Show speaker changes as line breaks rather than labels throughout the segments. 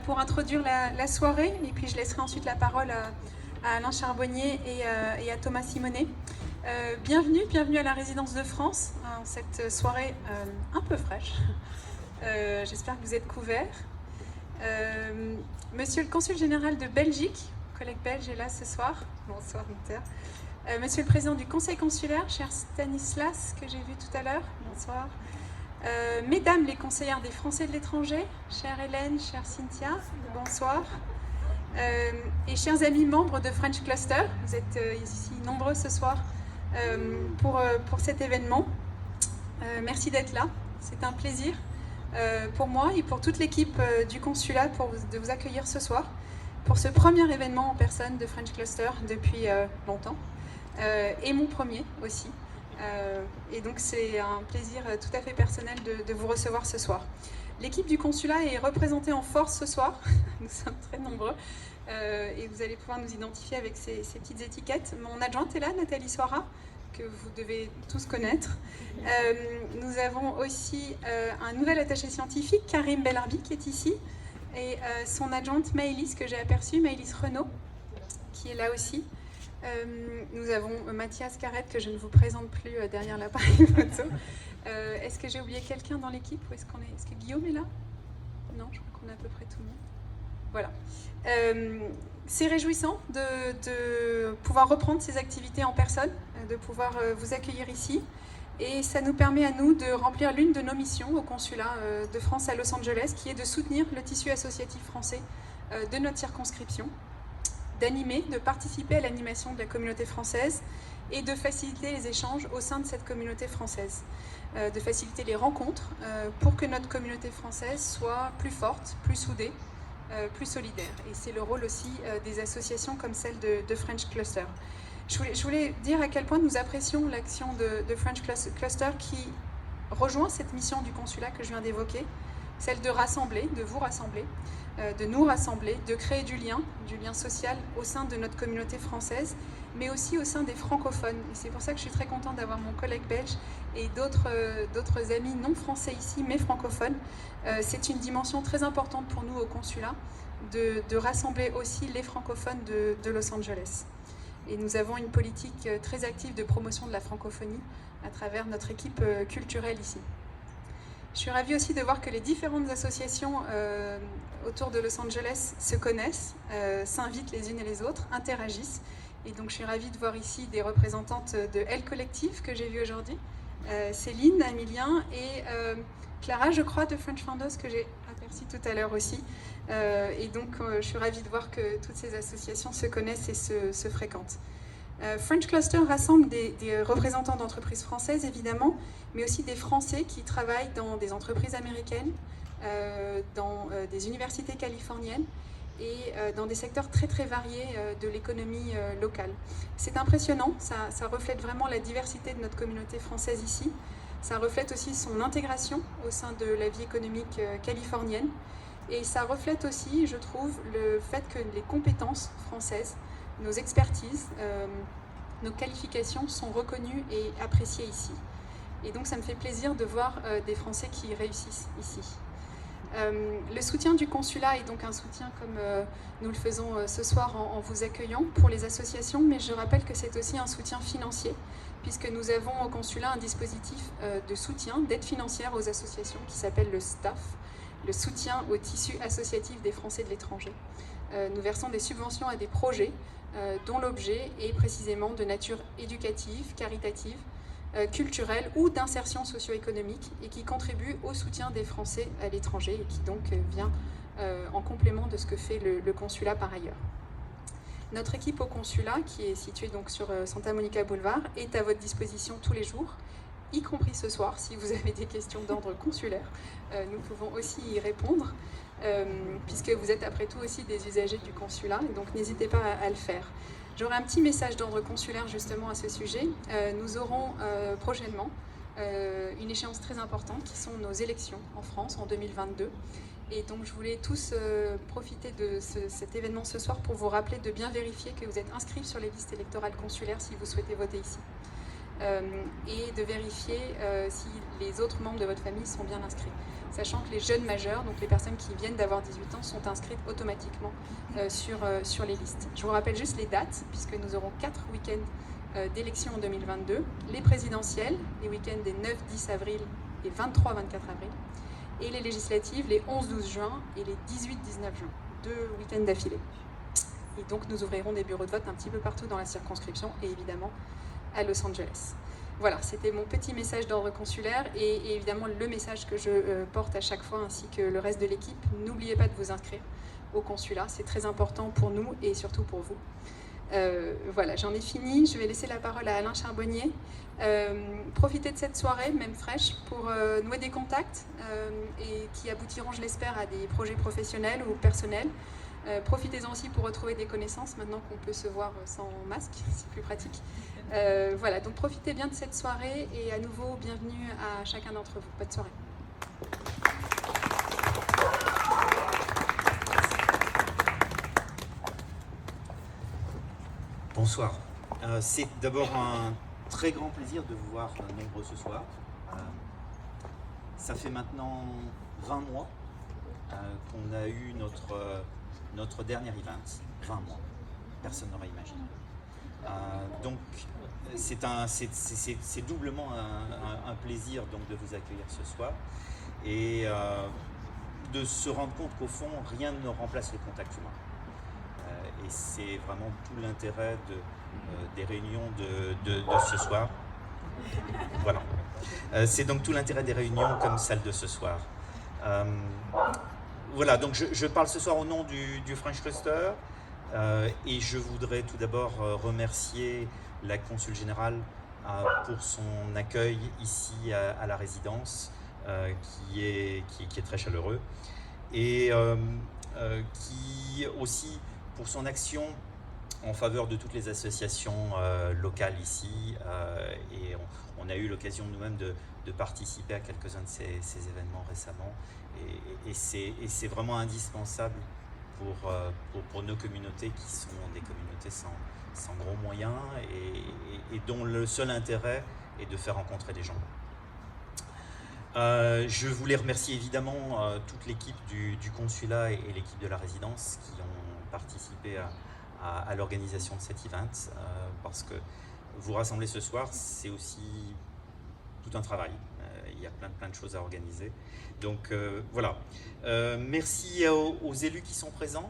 pour introduire la soirée, et puis je laisserai ensuite la parole à Alain Charbonnier et à Thomas Simonet. Bienvenue à la Résidence de France, en cette soirée un peu fraîche. J'espère que vous êtes couverts. Monsieur le consul général de Belgique, collègue belge, est là ce soir. Bonsoir, docteur. Monsieur le président du conseil consulaire, cher Stanislas, que j'ai vu tout à l'heure. Bonsoir. Mesdames les conseillères des Français de l'étranger, chère Hélène, chère Cynthia, bonsoir. Et chers amis membres de French Cluster, vous êtes ici nombreux ce soir pour cet événement. Merci d'être là, c'est un plaisir pour moi et pour toute l'équipe du consulat de vous accueillir ce soir pour ce premier événement en personne de French Cluster depuis longtemps, et mon premier aussi. Et donc c'est un plaisir tout à fait personnel de vous recevoir ce soir. L'équipe du consulat est représentée en force ce soir, nous sommes très nombreux, et vous allez pouvoir nous identifier avec ces petites étiquettes. Mon adjointe est là, Nathalie Soira, que vous devez tous connaître. Nous avons aussi un nouvel attaché scientifique, Karim Belarbi, qui est ici, et son adjointe Maëlys, que j'ai aperçue, Maëlys Renaud, qui est là aussi. Nous avons Mathias Carrette, que je ne vous présente plus derrière l'appareil photo. Est-ce que j'ai oublié quelqu'un dans l'équipe ou est-ce que Guillaume est là? Non, je crois qu'on a à peu près tout le monde. Voilà. C'est réjouissant de pouvoir reprendre ces activités en personne, de pouvoir vous accueillir ici. Et ça nous permet à nous de remplir l'une de nos missions au consulat de France à Los Angeles, qui est de soutenir le tissu associatif français de notre circonscription, d'animer, de participer à l'animation de la communauté française et de faciliter les échanges au sein de cette communauté française, de faciliter les rencontres pour que notre communauté française soit plus forte, plus soudée, plus solidaire. Et c'est le rôle aussi des associations comme celle de French Cluster. Je voulais dire à quel point nous apprécions l'action de French Cluster qui rejoint cette mission du consulat que je viens d'évoquer, celle de rassembler, de vous rassembler, de nous rassembler, de créer du lien social au sein de notre communauté française, mais aussi au sein des francophones. Et c'est pour ça que je suis très contente d'avoir mon collègue belge et d'autres amis non français ici, mais francophones. C'est une dimension très importante pour nous au consulat de rassembler aussi les francophones de Los Angeles. Et nous avons une politique très active de promotion de la francophonie à travers notre équipe culturelle ici. Je suis ravie aussi de voir que les différentes associations autour de Los Angeles se connaissent, s'invitent les unes et les autres, interagissent. Et donc je suis ravie de voir ici des représentantes de L Collective que j'ai vues aujourd'hui, Céline, Amilien et Clara, je crois, de French Founders que j'ai aperçue tout à l'heure aussi. Et donc je suis ravie de voir que toutes ces associations se connaissent et se fréquentent. French Cluster rassemble des représentants d'entreprises françaises, évidemment, mais aussi des Français qui travaillent dans des entreprises américaines, dans des universités californiennes et dans des secteurs très très variés de l'économie locale. C'est impressionnant, ça reflète vraiment la diversité de notre communauté française ici. Ça reflète aussi son intégration au sein de la vie économique californienne. Et ça reflète aussi, je trouve, le fait que les compétences françaises, nos expertises, nos qualifications sont reconnues et appréciées ici. Et donc ça me fait plaisir de voir des Français qui réussissent ici. Le soutien du consulat est donc un soutien comme nous le faisons ce soir en vous accueillant pour les associations, mais je rappelle que c'est aussi un soutien financier, puisque nous avons au consulat un dispositif de soutien, d'aide financière aux associations qui s'appelle le STAF, le soutien au tissu associatif des Français de l'étranger. Nous versons des subventions à des projets dont l'objet est précisément de nature éducative, caritative, culturelle ou d'insertion socio-économique et qui contribue au soutien des Français à l'étranger et qui donc vient en complément de ce que fait le consulat par ailleurs. Notre équipe au consulat, qui est située donc sur Santa Monica Boulevard, est à votre disposition tous les jours, y compris ce soir, si vous avez des questions d'ordre consulaire. Nous pouvons aussi y répondre, puisque vous êtes après tout aussi des usagers du consulat, donc n'hésitez pas à le faire. J'aurai un petit message d'ordre consulaire justement à ce sujet. Nous aurons prochainement une échéance très importante qui sont nos élections en France en 2022. Et donc je voulais tous profiter de cet événement ce soir pour vous rappeler de bien vérifier que vous êtes inscrits sur les listes électorales consulaires si vous souhaitez voter ici. et de vérifier si les autres membres de votre famille sont bien inscrits. Sachant que les jeunes majeurs, donc les personnes qui viennent d'avoir 18 ans, sont inscrites automatiquement sur les listes. Je vous rappelle juste les dates, puisque nous aurons 4 week-ends d'élections en 2022. Les présidentielles, les week-ends des 9-10 avril et 23-24 avril. Et les législatives, les 11-12 juin et les 18-19 juin. 2 week-ends d'affilée. Et donc nous ouvrirons des bureaux de vote un petit peu partout dans la circonscription et évidemment à Los Angeles. Voilà, c'était mon petit message d'ordre consulaire et évidemment le message que je porte à chaque fois ainsi que le reste de l'équipe. N'oubliez pas de vous inscrire au consulat, c'est très important pour nous et surtout pour vous. Voilà, j'en ai fini. Je vais laisser la parole à Alain Charbonnier. Profitez de cette soirée, même fraîche, pour nouer des contacts et qui aboutiront, je l'espère, à des projets professionnels ou personnels. Profitez-en aussi pour retrouver des connaissances maintenant qu'on peut se voir sans masque, c'est plus pratique. Voilà, donc profitez bien de cette soirée et à nouveau, bienvenue à chacun d'entre vous. Bonne soirée.
Bonsoir. C'est d'abord un très grand plaisir de vous voir nombreux ce soir. Ça fait maintenant 20 mois qu'on a eu notre dernier event. 20 mois. Personne n'aurait imaginé. Donc c'est doublement un plaisir donc, de vous accueillir ce soir et de se rendre compte qu'au fond, rien ne remplace le contact humain. Et c'est vraiment tout l'intérêt des réunions de ce soir. Voilà. C'est donc tout l'intérêt des réunions comme celle de ce soir. Voilà, donc je parle ce soir au nom du French Cluster et je voudrais tout d'abord remercier la consul générale pour son accueil ici à la résidence qui est très chaleureux et qui aussi pour son action en faveur de toutes les associations locales ici et on a eu l'occasion nous-mêmes de participer à quelques-uns de ces événements récemment et c'est vraiment indispensable pour nos communautés qui sont des communautés sans gros moyens et dont le seul intérêt est de faire rencontrer des gens. Je voulais remercier évidemment toute l'équipe du consulat et l'équipe de la résidence qui ont participé à l'organisation de cet event parce que vous rassembler ce soir, c'est aussi tout un travail. Il y a plein de choses à organiser. Donc voilà. Merci aux élus qui sont présents.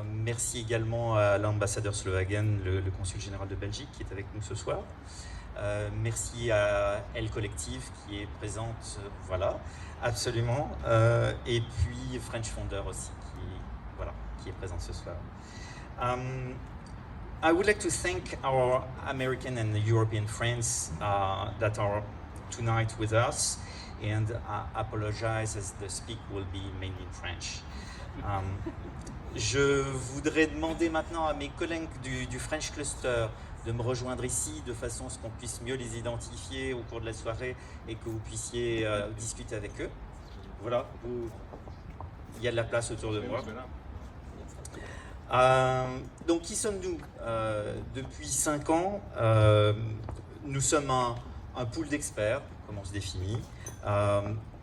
Merci également à l'ambassadeur Slowagen, le consul général de Belgique qui est avec nous ce soir. Merci à Elle Collective qui est présente, voilà, absolument. Et puis French Founder aussi qui est présente ce soir. I would like to thank our American and European friends that are tonight with us and apologize as the speak will be mainly in French. Je voudrais demander maintenant à mes collègues du French Cluster de me rejoindre ici de façon à ce qu'on puisse mieux les identifier au cours de la soirée et que vous puissiez discuter avec eux. Voilà, il y a de la place autour de moi. Donc qui sommes-nous? Depuis 5 ans, nous sommes un pool d'experts, comme on se définit,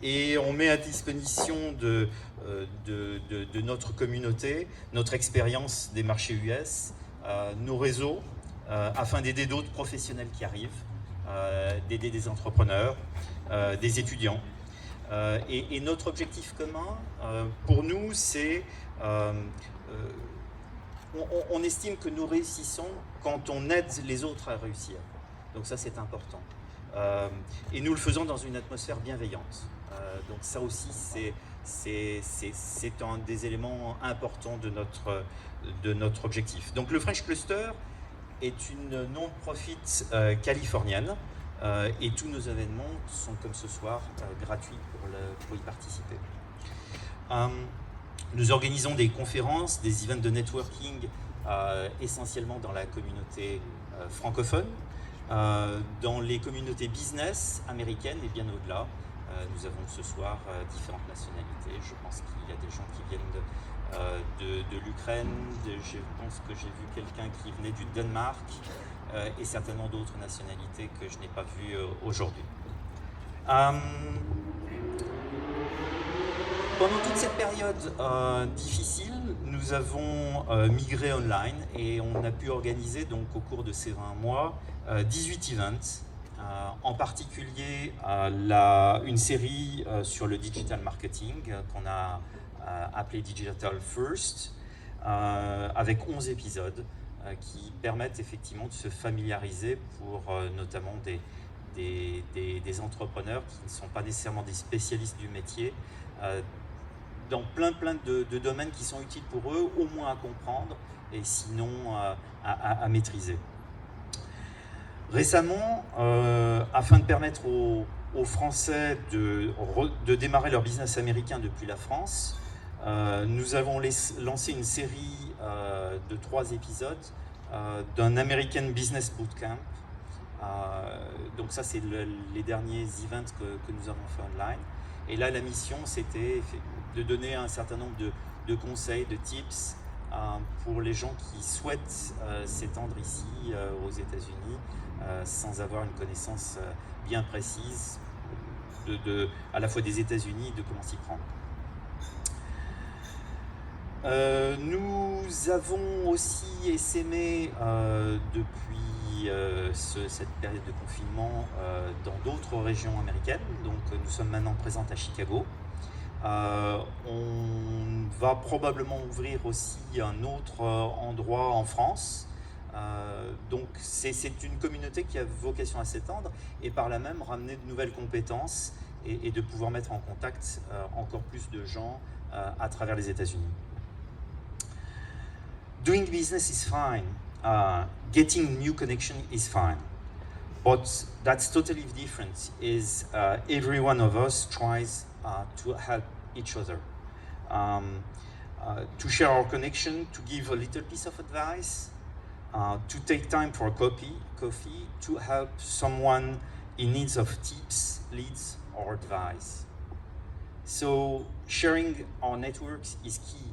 et on met à disposition de notre communauté, notre expérience des marchés US, nos réseaux, afin d'aider d'autres professionnels qui arrivent, d'aider des entrepreneurs, des étudiants. Et notre objectif commun, pour nous, c'est... on estime que nous réussissons quand on aide les autres à réussir. Donc ça, c'est important. Et nous le faisons dans une atmosphère bienveillante. Donc ça aussi, c'est un des éléments importants de notre objectif. Donc le French Cluster est une non-profit californienne et tous nos événements sont, comme ce soir, gratuits pour y participer. Nous organisons des conférences, des events de networking essentiellement dans la communauté francophone, dans les communautés business américaines et bien au-delà. Nous avons ce soir différentes nationalités. Je pense qu'il y a des gens qui viennent de l'Ukraine, je pense que j'ai vu quelqu'un qui venait du Danemark, et certainement d'autres nationalités que je n'ai pas vues aujourd'hui. Pendant toute cette période difficile, nous avons migré online et on a pu organiser donc au cours de ces 20 mois 18 events, en particulier une série sur le digital marketing qu'on a appelé Digital First, avec 11 épisodes qui permettent effectivement de se familiariser pour notamment des entrepreneurs qui ne sont pas nécessairement des spécialistes du métier, dans plein de domaines qui sont utiles pour eux, au moins à comprendre et sinon à maîtriser. Récemment, afin de permettre aux Français de démarrer leur business américain depuis la France, nous avons lancé une série de 3 épisodes d'un American Business Bootcamp. Donc ça, c'est les derniers events que nous avons fait online. Et là, la mission, c'était de donner un certain nombre de conseils, de tips pour les gens qui souhaitent s'étendre ici aux États-Unis sans avoir une connaissance bien précise à la fois des États-Unis et de comment s'y prendre. Nous avons aussi essaimé depuis cette période de confinement dans d'autres régions américaines. Donc nous sommes maintenant présents à Chicago. On va probablement ouvrir aussi un autre endroit en France. Donc c'est une communauté qui a vocation à s'étendre et par là même ramener de nouvelles compétences et de pouvoir mettre en contact encore plus de gens à travers les États-Unis. Doing business is fine. Getting new connection is fine. But that's totally different is every one of us tries to help each other. To share our connection, to give a little piece of advice, to take time for a coffee, to help someone in need of tips, leads, or advice. So sharing our networks is key.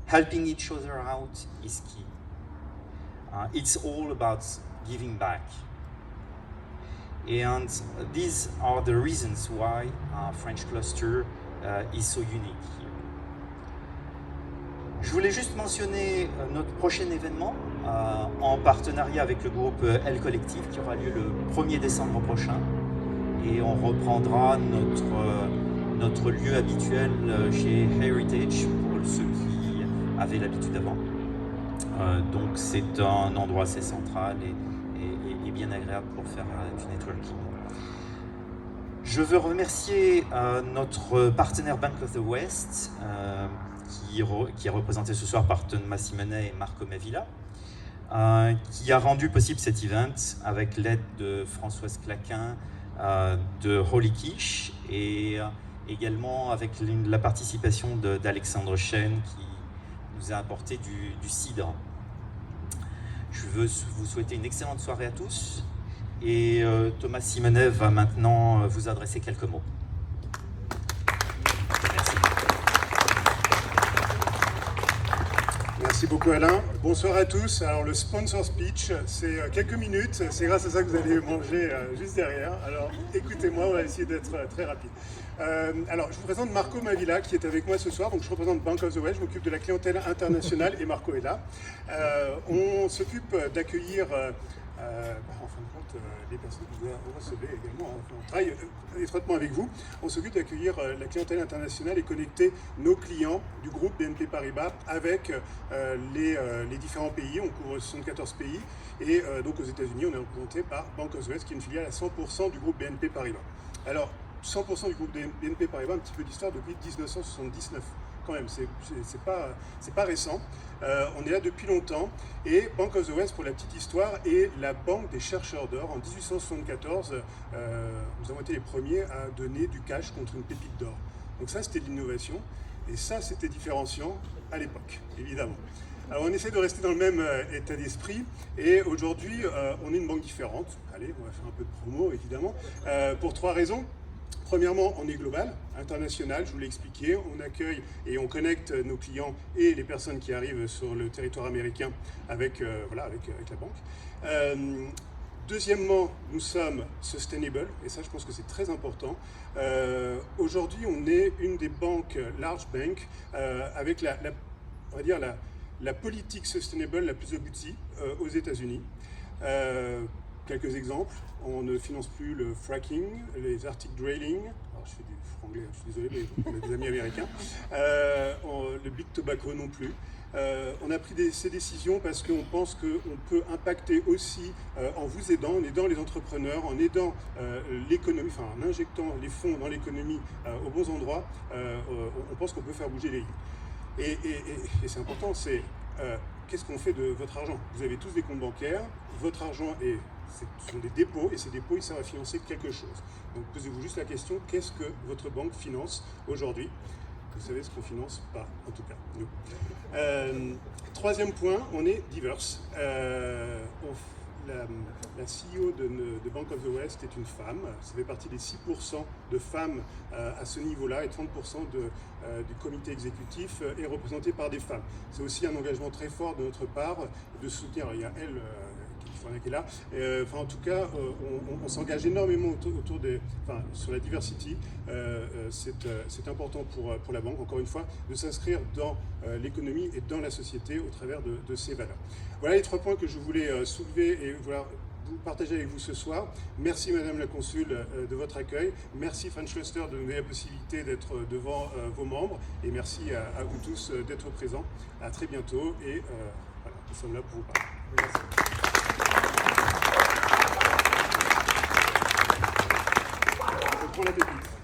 Helping each other out is key. It's all about giving back. And these are the reasons why French Cluster is so unique here. Je voulais juste mentionner notre prochain événement en partenariat avec le groupe L Collective qui aura lieu le 1er décembre prochain. Et on reprendra notre lieu habituel chez Heritage pour ceux qui avaient l'habitude avant. Donc c'est un endroit assez central et bien agréable pour faire du networking. Je veux remercier notre partenaire Bank of the West qui est représenté ce soir par Thomas Simonet et Marco Mavila, qui a rendu possible cet event avec l'aide de Françoise Claquin de Holy Quiche et également avec la participation d'Alexandre Chen qui nous a apporté du cidre. Je veux vous souhaiter une excellente soirée à tous et Thomas Simonet va maintenant vous adresser quelques mots. Merci.
Merci beaucoup Alain. Bonsoir à tous. Alors le sponsor speech, c'est quelques minutes. C'est grâce à ça que vous allez manger juste derrière. Alors écoutez-moi, on va essayer d'être très rapide. Alors je vous présente Marco Mavila qui est avec moi ce soir. Donc je représente Bank of the West, je m'occupe de la clientèle internationale et Marco est là. On s'occupe d'accueillir en fin de compte, les personnes que vous recevez également, on travaille étroitement avec vous. On s'occupe d'accueillir la clientèle internationale et connecter nos clients du groupe BNP Paribas avec les différents pays. On couvre 74 pays et donc aux États-Unis, on est représenté par Bank of the West qui est une filiale à 100% du groupe BNP Paribas. Alors, 100% du groupe BNP Paribas, un petit peu d'histoire depuis 1979. Quand même, c'est pas récent. On est là depuis longtemps et Bank of the West, pour la petite histoire, est la banque des chercheurs d'or. En 1874, nous avons été les premiers à donner du cash contre une pépite d'or. Donc ça, c'était de l'innovation et ça, c'était différenciant à l'époque, évidemment. Alors on essaie de rester dans le même état d'esprit et aujourd'hui, on est une banque différente. Allez, on va faire un peu de promo, évidemment, pour 3 raisons. Premièrement, on est global, international, je vous l'ai expliqué. On accueille et on connecte nos clients et les personnes qui arrivent sur le territoire américain avec, avec la banque. Deuxièmement, nous sommes sustainable, et ça je pense que c'est très important. Aujourd'hui, on est une des banques, large bank, avec on va dire la politique sustainable la plus aboutie aux États-Unis. Quelques exemples, on ne finance plus le fracking, les Arctic drilling, alors je fais du franglais, je suis désolé, mais on a des amis américains, le big tobacco non plus. On a pris ces décisions parce qu'on pense qu'on peut impacter aussi en vous aidant, en aidant les entrepreneurs, en aidant l'économie, enfin en injectant les fonds dans l'économie aux bons endroits, on pense qu'on peut faire bouger les lignes. Et c'est important, c'est qu'est-ce qu'on fait de votre argent? Vous avez tous des comptes bancaires, votre argent ce sont des dépôts, et ces dépôts, ils servent à financer quelque chose. Donc posez-vous juste la question, qu'est-ce que votre banque finance aujourd'hui? Vous savez ce qu'on finance? Pas, en tout cas, nous. Troisième point, on est diverse. La CEO de Bank of the West est une femme. Ça fait partie des 6% de femmes à ce niveau-là, et 30% du comité exécutif est représenté par des femmes. C'est aussi un engagement très fort de notre part de soutenir. Il y a elle qui est là. En tout cas, on s'engage énormément sur la diversity. C'est important pour la banque, encore une fois, de s'inscrire dans l'économie et dans la société au travers de ces valeurs. Voilà les 3 points que je voulais soulever et vous partager avec vous ce soir. Merci Madame la Consul de votre accueil. Merci French Cluster de nous donner la possibilité d'être devant vos membres. Et merci à vous tous d'être présents. À très bientôt. Et nous sommes là pour vous parler. Merci. Bon appétit.